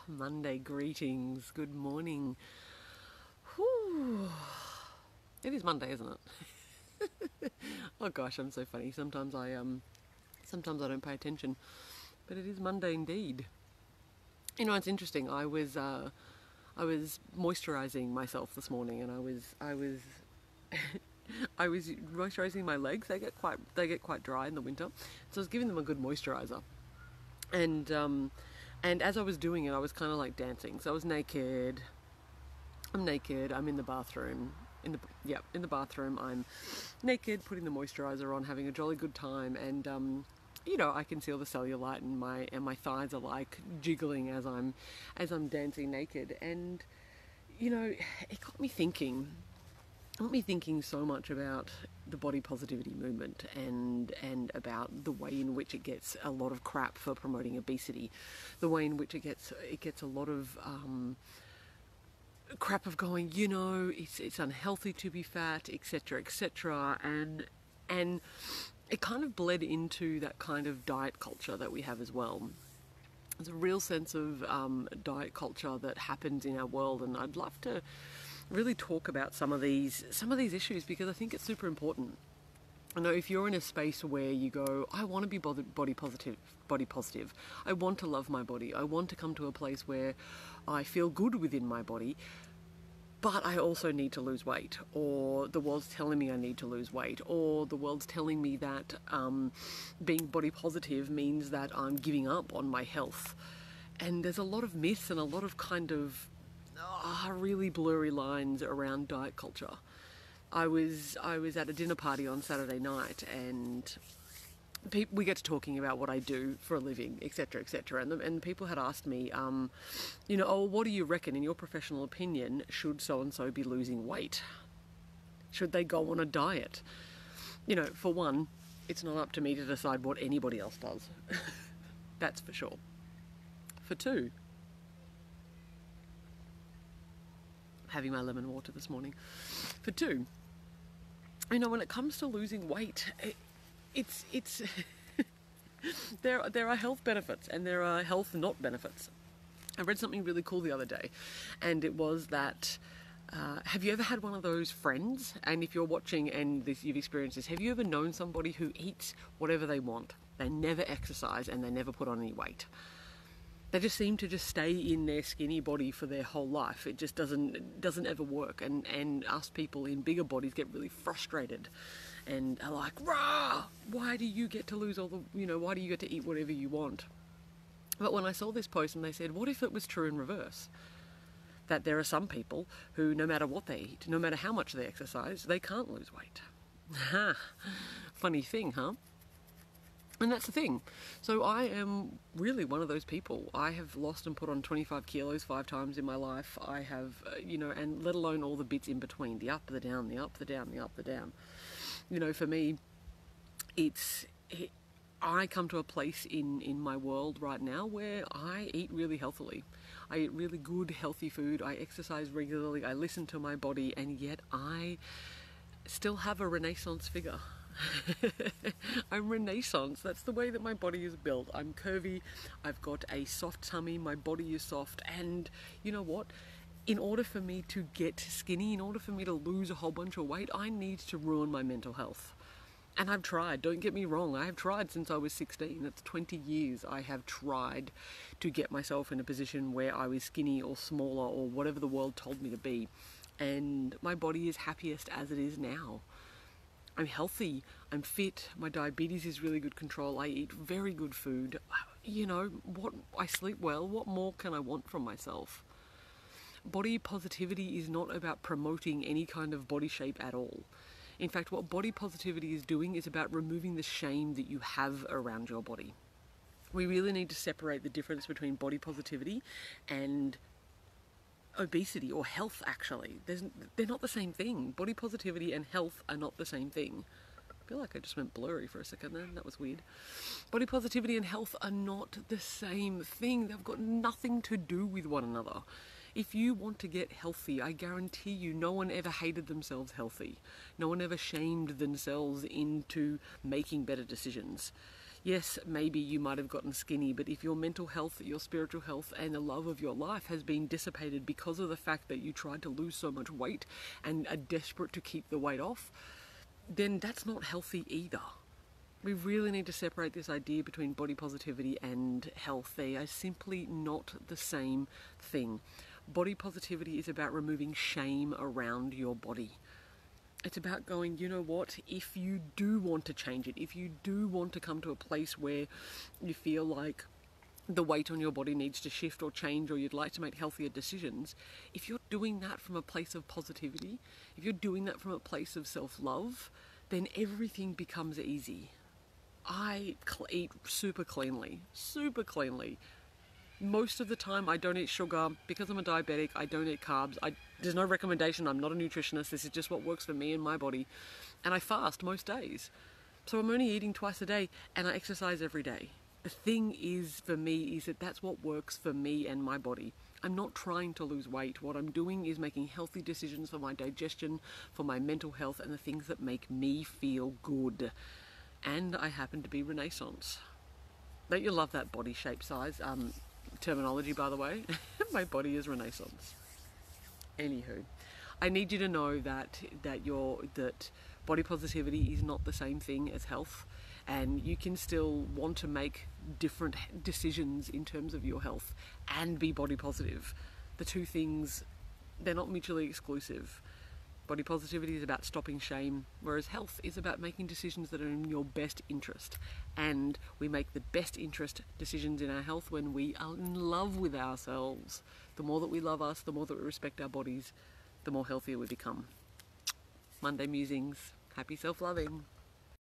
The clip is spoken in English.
Monday greetings. Good morning. Whew. It is Monday, isn't it? Oh gosh, I'm so funny. Sometimes I don't pay attention, but it is Monday indeed. You know, it's interesting. I was moisturizing myself this morning, and I was I was moisturizing my legs. They get quite dry in the winter, so I was giving them a good moisturizer. And as I was doing it, I was kind of like dancing. So I was naked. I'm naked. I'm in the bathroom. In the bathroom. I'm naked, putting the moisturizer on, having a jolly good time. And I can see all the cellulite, and my thighs are like jiggling as I'm dancing naked. And it got me thinking so much about the body positivity movement and about the way in which it gets a lot of crap for promoting obesity, the way in which it gets a lot of crap of going, it's unhealthy to be fat, etc., and it kind of bled into that kind of diet culture that we have as well. There's a real sense of diet culture that happens in our world, and I'd love to really talk about some of these issues, because I think it's super important. I know if you're in a space where you go, I want to be body positive, I want to love my body, I want to come to a place where I feel good within my body, but I also need to lose weight, or the world's telling me I need to lose weight, or the world's telling me that being body positive means that I'm giving up on my health. And there's a lot of myths and a lot of kind of really blurry lines around diet culture. I was at a dinner party on Saturday night, and we get to talking about what I do for a living, etc., and people had asked me, what do you reckon, in your professional opinion, should so and so be losing weight? Should they go on a diet? For one, it's not up to me to decide what anybody else does. That's for sure. For two, having my lemon water this morning. For two, when it comes to losing weight, it's there are health benefits and there are health not benefits. I read something really cool the other day, and it was that have you ever had one of those friends, and if you're watching and you've experienced this, have you ever known somebody who eats whatever they want? They never exercise and they never put on any weight. They just seem to just stay in their skinny body for their whole life. It just doesn't ever work. And us people in bigger bodies get really frustrated and are like, rah, why do you get to lose why do you get to eat whatever you want? But when I saw this post and they said, what if it was true in reverse? That there are some people who, no matter what they eat, no matter how much they exercise, they can't lose weight. Funny thing, huh? And that's the thing. So I am really one of those people. I have lost and put on 25 kilos 5 times in my life. I have, and let alone all the bits in between, the up, the down, the up, the down, the up, the down. For me, I come to a place in my world right now where I eat really healthily. I eat really good, healthy food. I exercise regularly. I listen to my body, and yet I still have a Renaissance figure. I'm Renaissance. That's the way that my body is built. I'm curvy. I've got a soft tummy. My body is soft. And you know what? In order for me to get skinny, in order for me to lose a whole bunch of weight, I need to ruin my mental health. And I've tried. Don't get me wrong. I have tried since I was 16. That's 20 years I have tried to get myself in a position where I was skinny or smaller or whatever the world told me to be. And my body is happiest as it is now. I'm healthy, I'm fit, my diabetes is really good control, I eat very good food, I sleep well. What more can I want from myself? Body positivity is not about promoting any kind of body shape at all. In fact, what body positivity is doing is about removing the shame that you have around your body. We really need to separate the difference between body positivity and obesity, or health. Actually, they're not the same thing. Body positivity and health are not the same thing. I feel like I just went blurry for a second then. That was weird. Body positivity and health are not the same thing. They've got nothing to do with one another. If you want to get healthy, I guarantee you no one ever hated themselves healthy. No one ever shamed themselves into making better decisions. Yes, maybe you might have gotten skinny, but if your mental health, your spiritual health, and the love of your life has been dissipated because of the fact that you tried to lose so much weight and are desperate to keep the weight off, then that's not healthy either. We really need to separate this idea between body positivity and health. They are simply not the same thing. Body positivity is about removing shame around your body. It's about going, you know what, if you do want to change it, if you do want to come to a place where you feel like the weight on your body needs to shift or change, or you'd like to make healthier decisions, if you're doing that from a place of positivity, if you're doing that from a place of self-love, then everything becomes easy. I eat super cleanly. Most of the time I don't eat sugar. Because I'm a diabetic, I don't eat carbs. There's no recommendation. I'm not a nutritionist. This is just what works for me and my body. And I fast most days. So I'm only eating twice a day, and I exercise every day. The thing is, for me, is that that's what works for me and my body. I'm not trying to lose weight. What I'm doing is making healthy decisions for my digestion, for my mental health, and the things that make me feel good. And I happen to be Renaissance. Don't you love that body shape size? Terminology, by the way. My body is Renaissance. Anywho, I need you to know that body positivity is not the same thing as health, and you can still want to make different decisions in terms of your health and be body positive. The two things, they're not mutually exclusive. Body positivity is about stopping shame, whereas health is about making decisions that are in your best interest. And we make the best interest decisions in our health when we are in love with ourselves. The more that we love us, the more that we respect our bodies, the more healthier we become. Monday musings. Happy self-loving.